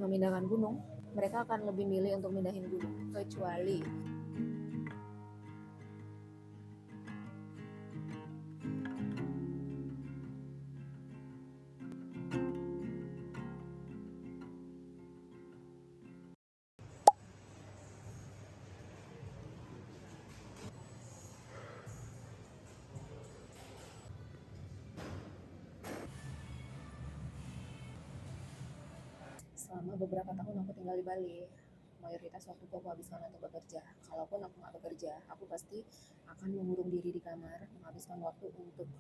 memindahkan gunung, mereka akan lebih milih untuk mindahin gunung. Kecuali selama beberapa tahun aku tinggal di Bali, mayoritas waktu aku habiskan untuk bekerja. Kalaupun aku nggak bekerja, aku pasti akan mengurung diri di kamar, menghabiskan waktu untuk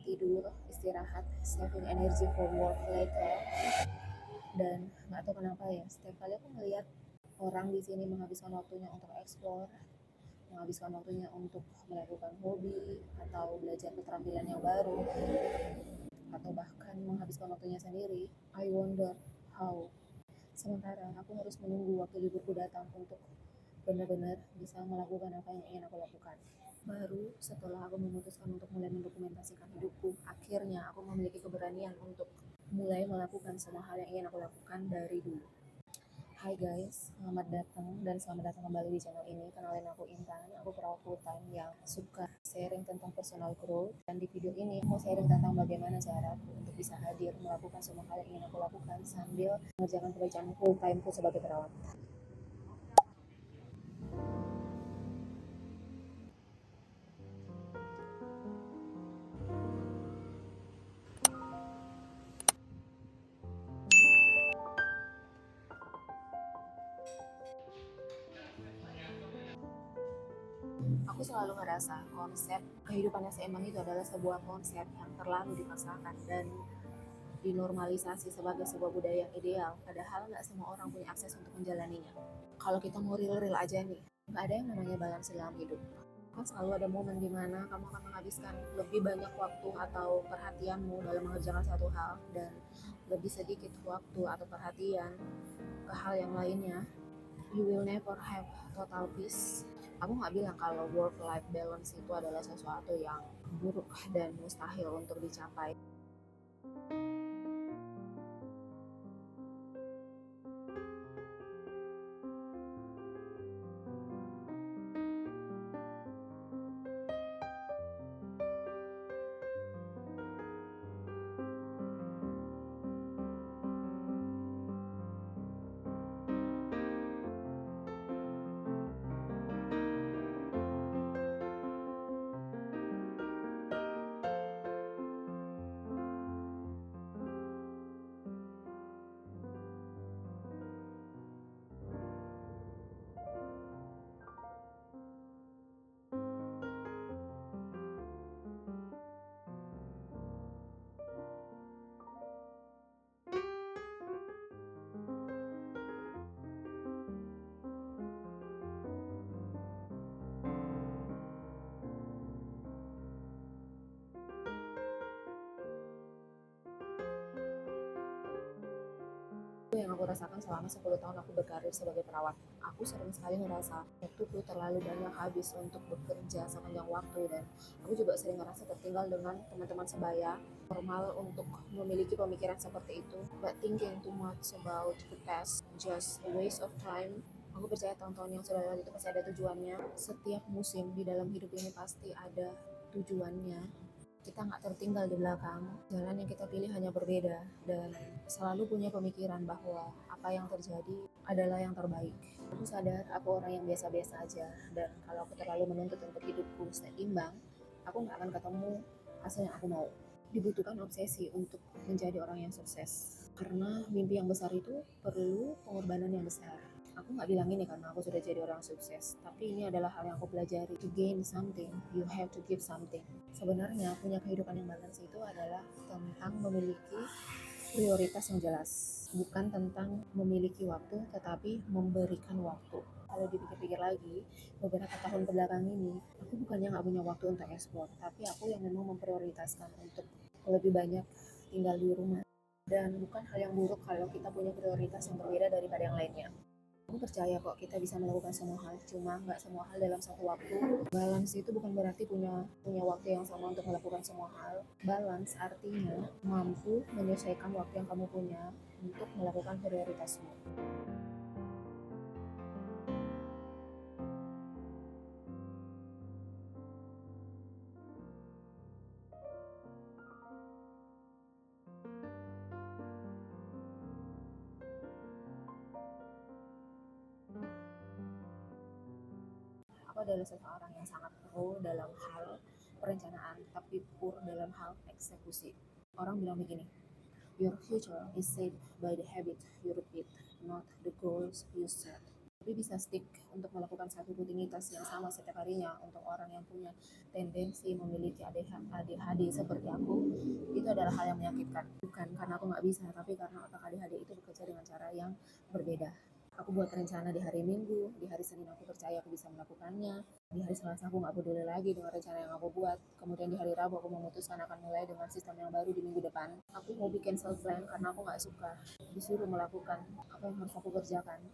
tidur, istirahat, saving energy for work later. Dan nggak tahu kenapa ya, setiap kali aku melihat orang di sini menghabiskan waktunya untuk explore, menghabiskan waktunya untuk melakukan hobi atau belajar keterampilan yang baru, atau bahkan menghabiskan waktunya sendiri, I wonder how. Sementara aku harus menunggu waktu liburku datang untuk benar-benar bisa melakukan apa yang ingin aku lakukan. Baru setelah aku memutuskan untuk mulai mendokumentasikan hidupku, akhirnya aku memiliki keberanian untuk mulai melakukan semua hal yang ingin aku lakukan dari dulu. Hai guys, selamat datang dan selamat datang kembali di channel ini. Kenalin aku Intan, aku perawat full time yang suka sharing tentang personal growth. Dan di video ini aku sharing tentang bagaimana cara aku untuk bisa hadir melakukan semua hal yang ingin aku lakukan sambil mengerjakan pekerjaan full timeku sebagai perawat. Aku selalu merasa konsep kehidupan yang seimbang itu adalah sebuah konsep yang terlalu dipaksakan dan dinormalisasi sebagai sebuah budaya yang ideal, padahal nggak semua orang punya akses untuk menjalaninya. Kalau kita mau real-real aja nih, nggak ada yang namanya balance dalam hidup. Kan selalu ada momen di mana kamu akan menghabiskan lebih banyak waktu atau perhatianmu dalam mengerjakan satu hal dan lebih sedikit waktu atau perhatian ke hal yang lainnya. You will never have total peace. Aku nggak bilang kalau work-life balance itu adalah sesuatu yang buruk dan mustahil untuk dicapai. Yang aku rasakan selama 10 tahun aku berkarir sebagai perawat. Aku sering sekali ngerasa waktuku terlalu banyak habis untuk bekerja sepanjang waktu, dan aku juga sering ngerasa tertinggal dengan teman-teman sebaya. Normal untuk memiliki pemikiran seperti itu, but thinking too much about the past just a waste of time. Aku percaya tahun-tahun yang sudah lewat itu pasti ada tujuannya. Setiap musim di dalam hidup ini pasti ada tujuannya. Kita nggak tertinggal di belakang, jalan yang kita pilih hanya berbeda, dan selalu punya pemikiran bahwa apa yang terjadi adalah yang terbaik. Aku sadar aku orang yang biasa-biasa aja, dan kalau aku terlalu menuntut untuk hidupku seimbang, aku nggak akan ketemu hasil yang aku mau. Dibutuhkan obsesi untuk menjadi orang yang sukses, karena mimpi yang besar itu perlu pengorbanan yang besar. Aku nggak bilang ini karena aku sudah jadi orang sukses, tapi ini adalah hal yang aku pelajari. To gain something, you have to give something. Sebenarnya punya kehidupan yang balance itu adalah tentang memiliki prioritas yang jelas, bukan tentang memiliki waktu, tetapi memberikan waktu. Kalau dipikir-pikir lagi, beberapa tahun kebelakang ini, aku bukannya nggak punya waktu untuk ekspor, tapi aku yang memang memprioritaskan untuk lebih banyak tinggal di rumah. Dan bukan hal yang buruk kalau kita punya prioritas yang berbeda daripada yang lainnya. Aku percaya kok kita bisa melakukan semua hal, cuma nggak semua hal dalam satu waktu. Balance itu bukan berarti punya waktu yang sama untuk melakukan semua hal. Balance artinya mampu menyelesaikan waktu yang kamu punya untuk melakukan prioritasmu. Aku adalah seseorang yang sangat pro dalam hal perencanaan, tapi poor dalam hal eksekusi. Orang bilang begini, your future is shaped by the habit you repeat, not the goals you set. Tapi bisa stick untuk melakukan satu rutinitas yang sama setiap harinya untuk orang yang punya tendensi memiliki ADHD seperti aku, itu adalah hal yang menyakitkan. Bukan karena aku nggak bisa, tapi karena otak ADHD itu bekerja dengan cara yang berbeda. Aku buat rencana di hari Minggu, di hari Senin aku percaya aku bisa melakukannya, di hari Selasa aku nggak peduli lagi dengan rencana yang aku buat, kemudian di hari Rabu aku memutuskan akan mulai dengan sistem yang baru di minggu depan. Aku mau bikin self plan karena aku nggak suka disuruh melakukan apa yang harus aku kerjakan.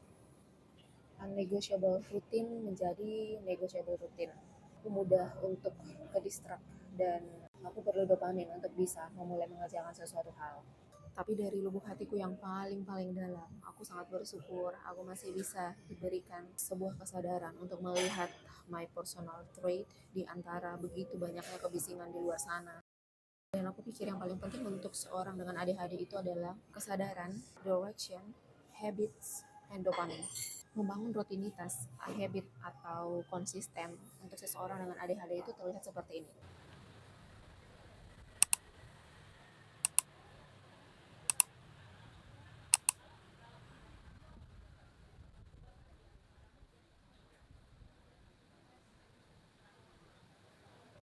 Unnegotiable rutin menjadi negotiable rutin. Aku mudah untuk ke distract dan aku perlu dopamin untuk bisa memulai mengerjakan sesuatu hal. Tapi dari lubuk hatiku yang paling dalam, aku sangat bersyukur aku masih bisa diberikan sebuah kesadaran untuk melihat my personal trait di antara begitu banyaknya kebisingan di luar sana. Dan aku pikir yang paling penting untuk seorang dengan ADHD itu adalah kesadaran, direction, habits, and dopamine. Membangun rutinitas, habit, atau konsisten untuk seseorang dengan ADHD itu terlihat seperti ini.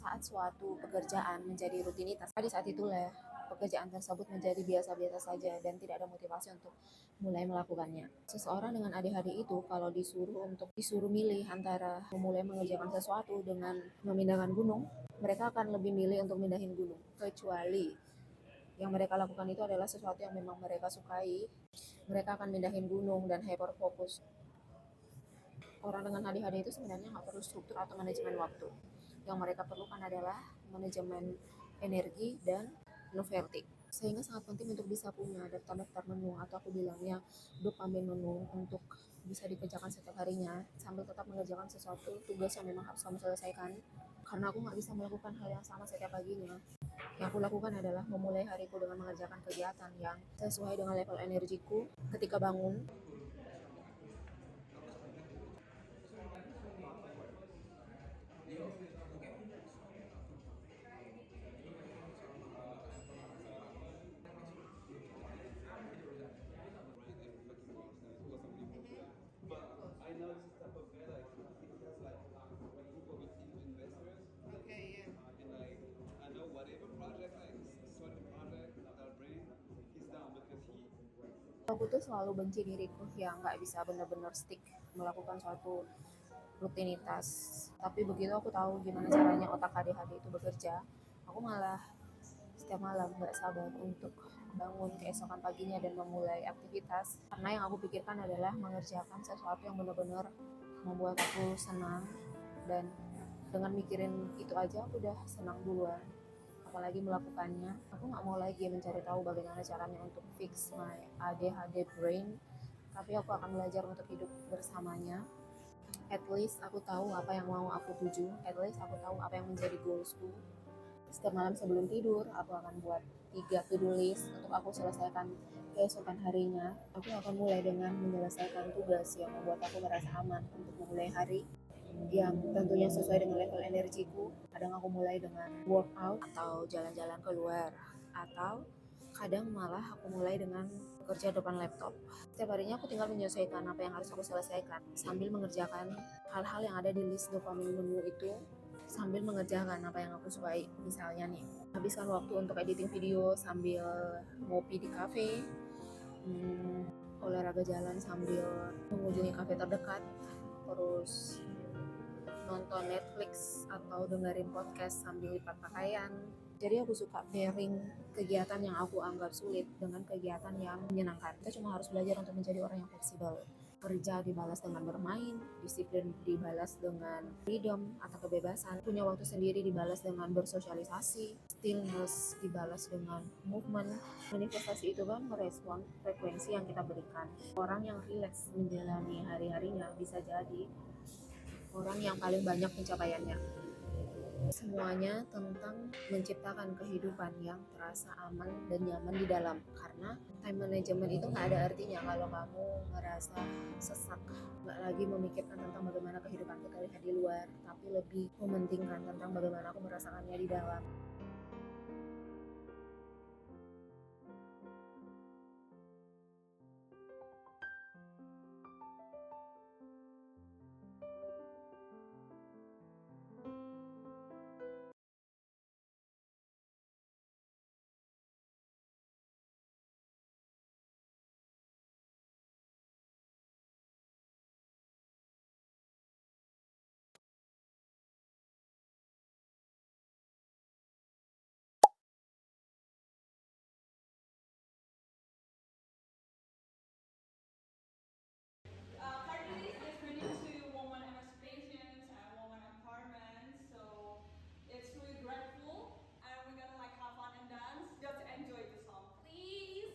Saat suatu pekerjaan menjadi rutinitas, pada saat itulah pekerjaan tersebut menjadi biasa-biasa saja dan tidak ada motivasi untuk mulai melakukannya. Seseorang dengan ADHD itu kalau disuruh milih antara memulai mengerjakan sesuatu dengan memindahkan gunung, mereka akan lebih milih untuk mindahin gunung. Kecuali yang mereka lakukan itu adalah sesuatu yang memang mereka sukai, mereka akan mindahin gunung dan hyper fokus. Orang dengan ADHD itu sebenarnya nggak perlu struktur atau manajemen waktu. Yang mereka perlukan adalah manajemen energi dan novelty. Sehingga sangat penting untuk bisa punya daftar-daftar menu atau aku bilangnya dopamin menu untuk bisa dikerjakan setiap harinya sambil tetap mengerjakan sesuatu tugas yang memang harus kamu selesaikan. Karena aku nggak bisa melakukan hal yang sama setiap paginya. Yang aku lakukan adalah memulai hariku dengan mengerjakan kegiatan yang sesuai dengan level energiku ketika bangun. Aku tuh selalu benci diriku yang nggak bisa benar-benar stick melakukan suatu rutinitas. Tapi begitu aku tahu gimana caranya otak ADHD itu bekerja, aku malah setiap malam nggak sabar untuk bangun keesokan paginya dan memulai aktivitas. Karena yang aku pikirkan adalah mengerjakan sesuatu yang benar-benar membuat aku senang, dan dengan mikirin itu aja aku udah senang duluan. Apalagi melakukannya, aku nggak mau lagi mencari tahu bagaimana caranya untuk fix my ADHD brain, tapi aku akan belajar untuk hidup bersamanya. At least aku tahu apa yang mau aku tuju, at least aku tahu apa yang menjadi goalsku. Setiap malam sebelum tidur, aku akan buat 3 to-do list untuk aku selesaikan keesokan harinya. Aku akan mulai dengan menyelesaikan tugas yang membuat aku merasa aman untuk memulai hari, yang tentunya sesuai dengan level energiku. Kadang aku mulai dengan workout atau jalan-jalan keluar, atau kadang malah aku mulai dengan bekerja depan laptop. Setiap harinya aku tinggal menyesuaikan apa yang harus aku selesaikan sambil mengerjakan hal-hal yang ada di list dopamin menu itu, sambil mengerjakan apa yang aku sukai. Misalnya nih, habiskan waktu untuk editing video sambil ngopi di cafe, olahraga jalan sambil mengunjungi kafe terdekat, terus nonton Netflix atau dengerin podcast sambil lipat pakaian. Jadi aku suka pairing kegiatan yang aku anggap sulit dengan kegiatan yang menyenangkan. Kita cuma harus belajar untuk menjadi orang yang fleksibel. Kerja dibalas dengan bermain, disiplin dibalas dengan freedom atau kebebasan, punya waktu sendiri dibalas dengan bersosialisasi, stillness dibalas dengan movement. Manifestasi itu kan merespon frekuensi yang kita berikan. Orang yang rileks menjalani hari-harinya bisa jadi orang yang paling banyak pencapaiannya. Semuanya tentang menciptakan kehidupan yang terasa aman dan nyaman di dalam. Karena time management itu nggak ada artinya kalau kamu ngerasa sesak, nggak lagi memikirkan tentang bagaimana kehidupanku terlihat di luar, tapi lebih mementingkan tentang bagaimana aku merasakannya di dalam. Currently, it's trending to woman emancipations and woman empowerment. So it's really grateful, and we're gonna like have fun and dance. Just enjoy the song, please.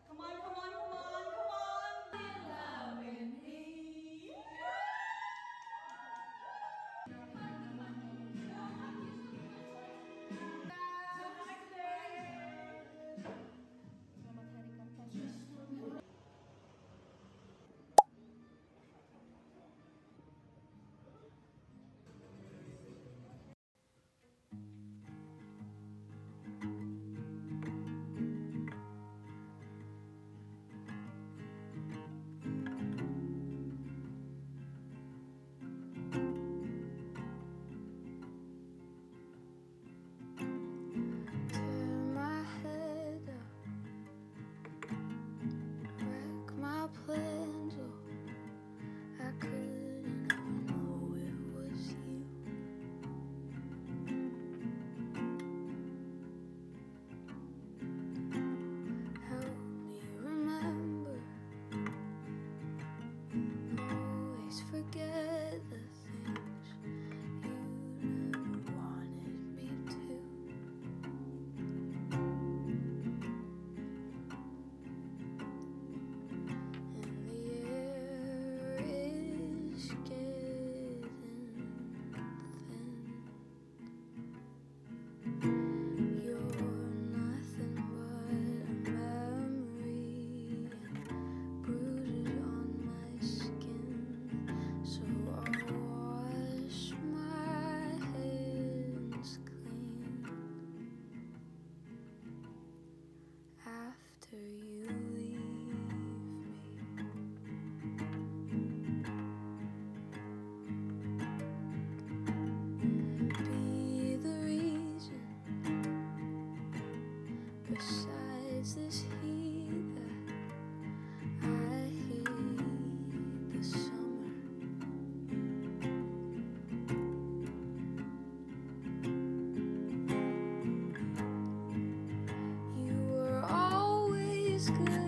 Come on, come on, come on, come on. Love in me. Selamat Hari Kartini. Turn my head up, wreck my plans. Oh, I couldn't ever know it was you. Help me remember, always forget the things you never wanted me to. And the air is getting thin. You're nothing but a memory and bruises on my skin. So I'll wash my hands clean after you leave me. Be the reason besides this heat that I hate the summer. You were always good.